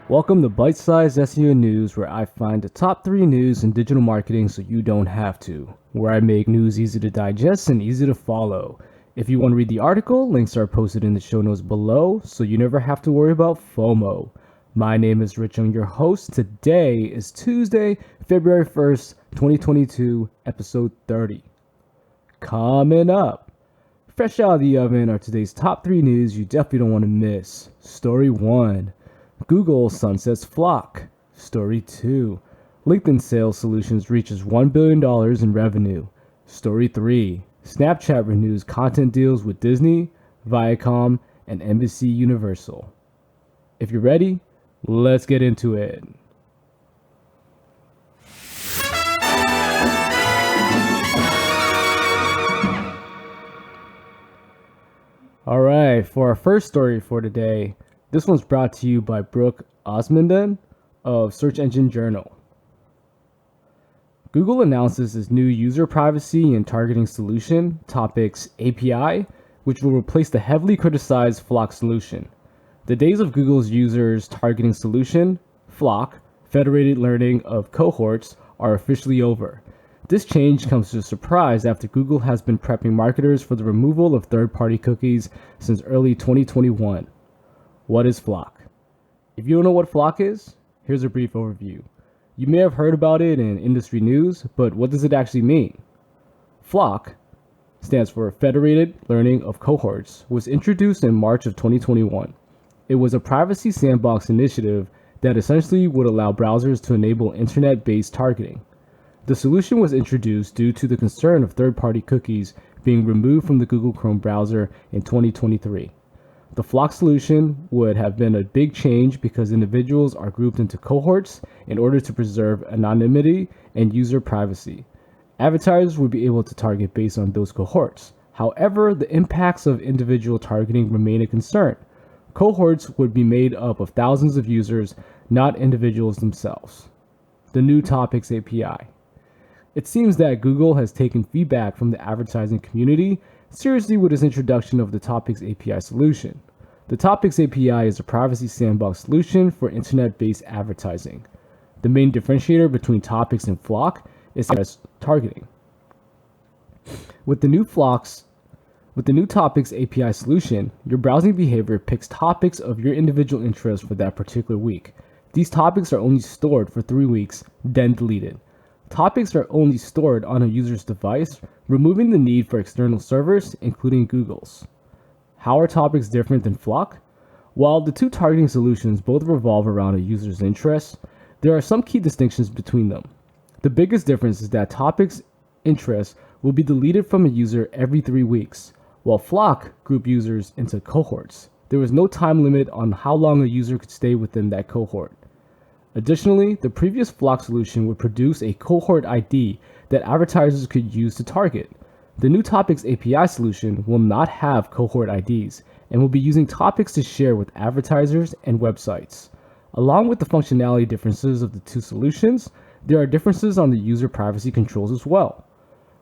Welcome to Bite Size SEO News, where I find the top 3 news in digital marketing so you don't have to. Where I make news easy to digest and easy to follow. If you want to read the article, links are posted in the show notes below, so you never have to worry about FOMO. My name is Rich, I'm your host. Today is Tuesday, February 1st, 2022, episode 30. Coming up, fresh out of the oven are today's top 3 news you definitely don't want to miss. Story 1. Google sunsets FLoC. Story 2. LinkedIn Sales Solutions reaches $1 billion in revenue. Story 3. Snapchat renews content deals with Disney, Viacom, and NBC Universal. If you're ready, let's get into it. Alright, for our first story for today, this one's brought to you by Brooke Osmondon of Search Engine Journal. Google announces its new user privacy and targeting solution, Topics API, which will replace the heavily criticized FLoC solution. The days of Google's users targeting solution, FLoC, Federated Learning of Cohorts, are officially over. This change comes as a surprise after Google has been prepping marketers for the removal of third-party cookies since early 2021. What is FLoC? If you don't know what FLoC is, here's a brief overview. You may have heard about it in industry news, but what does it actually mean? FLoC stands for Federated Learning of Cohorts, was introduced in March of 2021. It was a privacy sandbox initiative that essentially would allow browsers to enable internet-based targeting. The solution was introduced due to the concern of third-party cookies being removed from the Google Chrome browser in 2023. The FLoC solution would have been a big change because individuals are grouped into cohorts in order to preserve anonymity and user privacy. Advertisers would be able to target based on those cohorts. However, the impacts of individual targeting remain a concern. Cohorts would be made up of thousands of users, not individuals themselves. The new Topics API. It seems that Google has taken feedback from the advertising community seriously with its introduction of the Topics API solution. The Topics API is a privacy sandbox solution for internet-based advertising. The main differentiator between Topics and FLoC is targeting. With the new Topics API solution, your browsing behavior picks topics of your individual interest for that particular week. These topics are only stored for 3 weeks, then deleted. Topics are only stored on a user's device, removing the need for external servers, including Google's. How are topics different than FLoC? While the two targeting solutions both revolve around a user's interests, there are some key distinctions between them. The biggest difference is that topics' interests will be deleted from a user every 3 weeks, while FLoC grouped users into cohorts. There was no time limit on how long a user could stay within that cohort. Additionally, the previous FLoC solution would produce a cohort ID that advertisers could use to target. The new Topics API solution will not have cohort IDs and will be using topics to share with advertisers and websites. Along with the functionality differences of the two solutions, there are differences on the user privacy controls as well.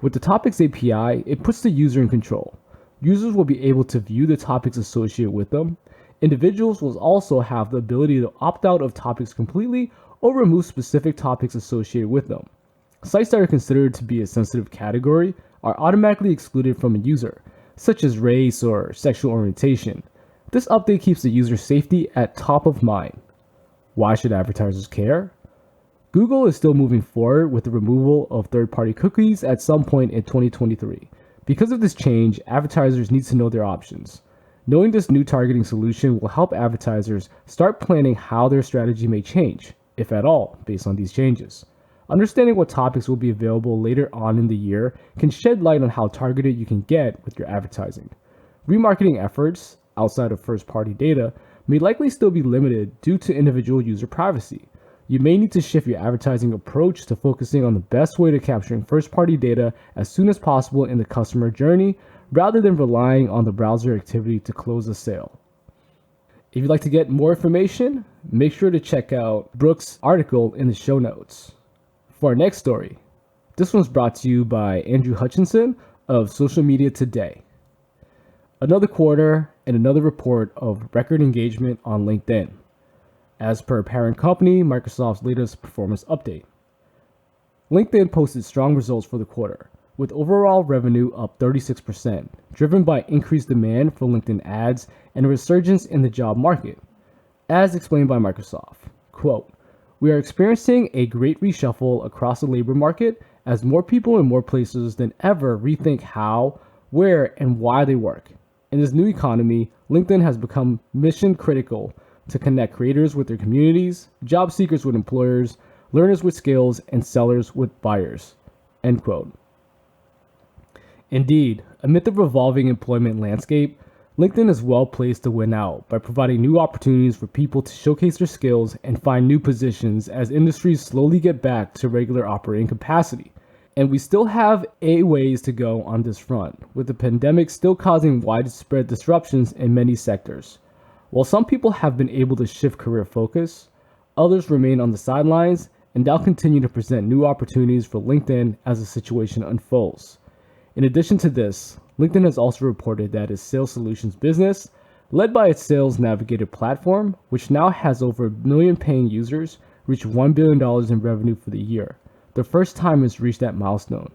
With the Topics API, it puts the user in control. Users will be able to view the topics associated with them. Individuals will also have the ability to opt out of topics completely or remove specific topics associated with them. Sites that are considered to be a sensitive category are automatically excluded from a user, such as race or sexual orientation. This update keeps the user safety at top of mind. Why should advertisers care? Google is still moving forward with the removal of third-party cookies at some point in 2023. Because of this change, advertisers need to know their options. Knowing this new targeting solution will help advertisers start planning how their strategy may change, if at all, based on these changes. Understanding what topics will be available later on in the year can shed light on how targeted you can get with your advertising. Remarketing efforts, outside of first-party data, may likely still be limited due to individual user privacy. You may need to shift your advertising approach to focusing on the best way to capturing first-party data as soon as possible in the customer journey, rather than relying on the browser activity to close a sale. If you'd like to get more information, make sure to check out Brooke's article in the show notes. For our next story, this one's brought to you by Andrew Hutchinson of Social Media Today. Another quarter and another report of record engagement on LinkedIn, as per parent company Microsoft's latest performance update. LinkedIn posted strong results for the quarter, with overall revenue up 36%, driven by increased demand for LinkedIn ads and a resurgence in the job market. As explained by Microsoft, quote, "We are experiencing a great reshuffle across the labor market as more people in more places than ever rethink how, where, and why they work. In this new economy, LinkedIn has become mission critical to connect creators with their communities, job seekers with employers, learners with skills, and sellers with buyers." End quote. Indeed, amid the revolving employment landscape, LinkedIn is well placed to win out by providing new opportunities for people to showcase their skills and find new positions as industries slowly get back to regular operating capacity. And we still have a ways to go on this front, with the pandemic still causing widespread disruptions in many sectors. While some people have been able to shift career focus, others remain on the sidelines and now continue to present new opportunities for LinkedIn as the situation unfolds. In addition to this, LinkedIn has also reported that its sales solutions business, led by its Sales Navigator platform, which now has over 1 million paying users, reached $1 billion in revenue for the year, the first time it's reached that milestone.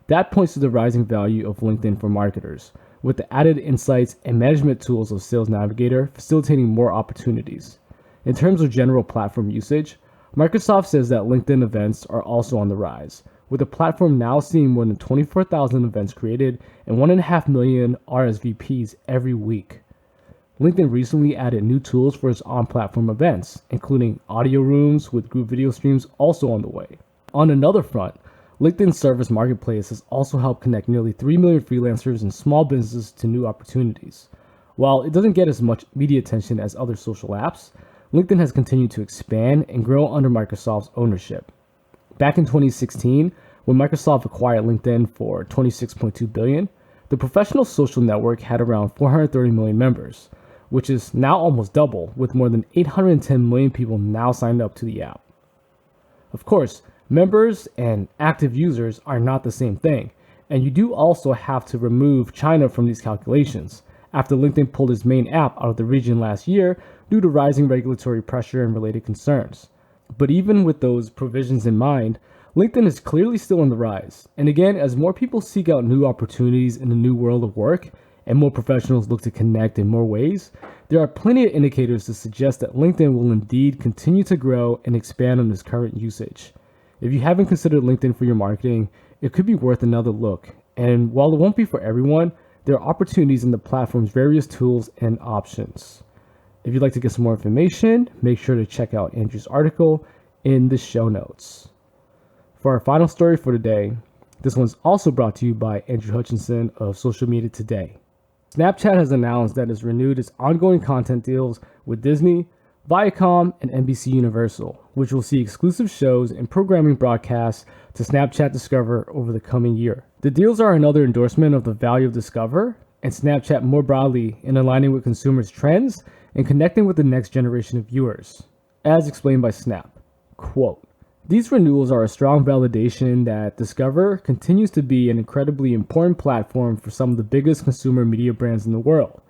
That points to the rising value of LinkedIn for marketers, with the added insights and management tools of Sales Navigator facilitating more opportunities. In terms of general platform usage, Microsoft says that LinkedIn events are also on the rise, with the platform now seeing more than 24,000 events created and 1.5 million RSVPs every week. LinkedIn recently added new tools for its on-platform events, including audio rooms with group video streams also on the way. On another front, LinkedIn's service marketplace has also helped connect nearly 3 million freelancers and small businesses to new opportunities. While it doesn't get as much media attention as other social apps, LinkedIn has continued to expand and grow under Microsoft's ownership. Back in 2016, when Microsoft acquired LinkedIn for $26.2 billion, the professional social network had around 430 million members, which is now almost double, with more than 810 million people now signed up to the app. Of course, members and active users are not the same thing, and you do also have to remove China from these calculations, after LinkedIn pulled its main app out of the region last year due to rising regulatory pressure and related concerns. But even with those provisions in mind, LinkedIn is clearly still on the rise. And again, as more people seek out new opportunities in the new world of work and more professionals look to connect in more ways, there are plenty of indicators to suggest that LinkedIn will indeed continue to grow and expand on its current usage. If you haven't considered LinkedIn for your marketing, it could be worth another look. And while it won't be for everyone, there are opportunities in the platform's various tools and options. If you'd like to get some more information, make sure to check out Andrew's article in the show notes. For our final story for today, this one's also brought to you by Andrew Hutchinson of Social Media Today. Snapchat has announced that it's renewed its ongoing content deals with Disney, Viacom, and NBC Universal, which will see exclusive shows and programming broadcasts to Snapchat Discover over the coming year. The deals are another endorsement of the value of Discover and Snapchat more broadly in aligning with consumers' trends and connecting with the next generation of viewers. As explained by Snap, quote, "These renewals are a strong validation that Discover continues to be an incredibly important platform for some of the biggest consumer media brands in the world,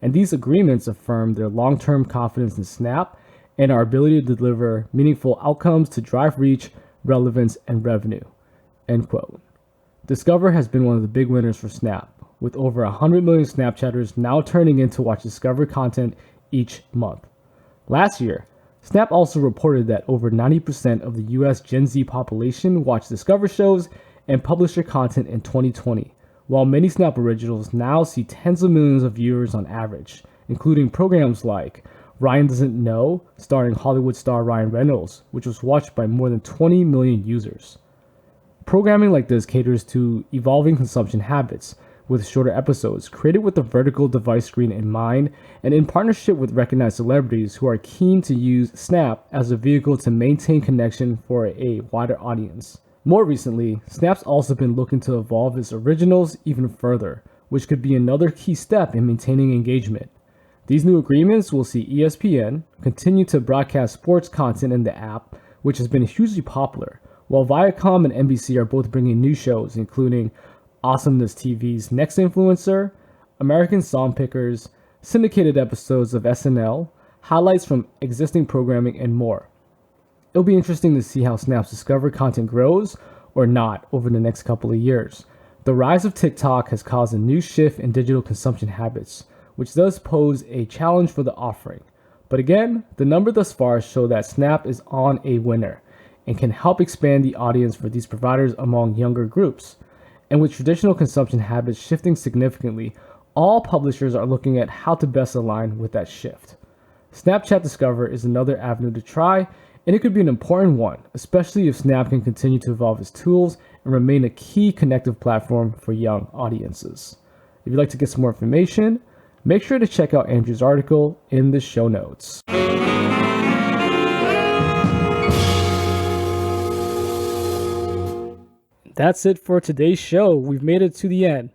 and these agreements affirm their long-term confidence in Snap and our ability to deliver meaningful outcomes to drive reach, relevance, and revenue." End quote. Discover has been one of the big winners for Snap, with over 100 million Snapchatters now turning in to watch Discover content each month. Last year, Snap also reported that over 90% of the US Gen Z population watched Discover shows and published their content in 2020, while many Snap originals now see tens of millions of viewers on average, including programs like Ryan Doesn't Know, starring Hollywood star Ryan Reynolds, which was watched by more than 20 million users. Programming like this caters to evolving consumption habits, with shorter episodes created with the vertical device screen in mind and in partnership with recognized celebrities who are keen to use Snap as a vehicle to maintain connection for a wider audience. More recently, Snap's also been looking to evolve its originals even further, which could be another key step in maintaining engagement. These new agreements will see ESPN continue to broadcast sports content in the app, which has been hugely popular, while Viacom and NBC are both bringing new shows, including Awesomeness TV's Next Influencer, American song pickers, syndicated episodes of SNL, highlights from existing programming, and more. It'll be interesting to see how Snap's discovered content grows or not over the next couple of years. The rise of TikTok has caused a new shift in digital consumption habits, which does pose a challenge for the offering. But again, the numbers thus far show that Snap is on a winner and can help expand the audience for these providers among younger groups. And with traditional consumption habits shifting significantly, all publishers are looking at how to best align with that shift. Snapchat Discover is another avenue to try, and it could be an important one, especially if Snap can continue to evolve its tools and remain a key connective platform for young audiences. If you'd like to get some more information, make sure to check out Andrew's article in the show notes. That's it for today's show. We've made it to the end.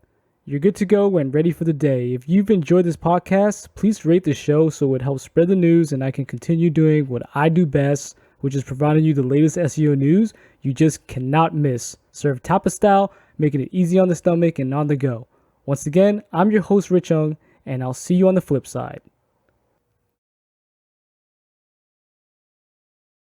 You're good to go and ready for the day. If you've enjoyed this podcast, please rate the show so it helps spread the news and I can continue doing what I do best, which is providing you the latest SEO news you just cannot miss. Served tapa style, making it easy on the stomach and on the go. Once again, I'm your host, Rich Ung, and I'll see you on the flip side.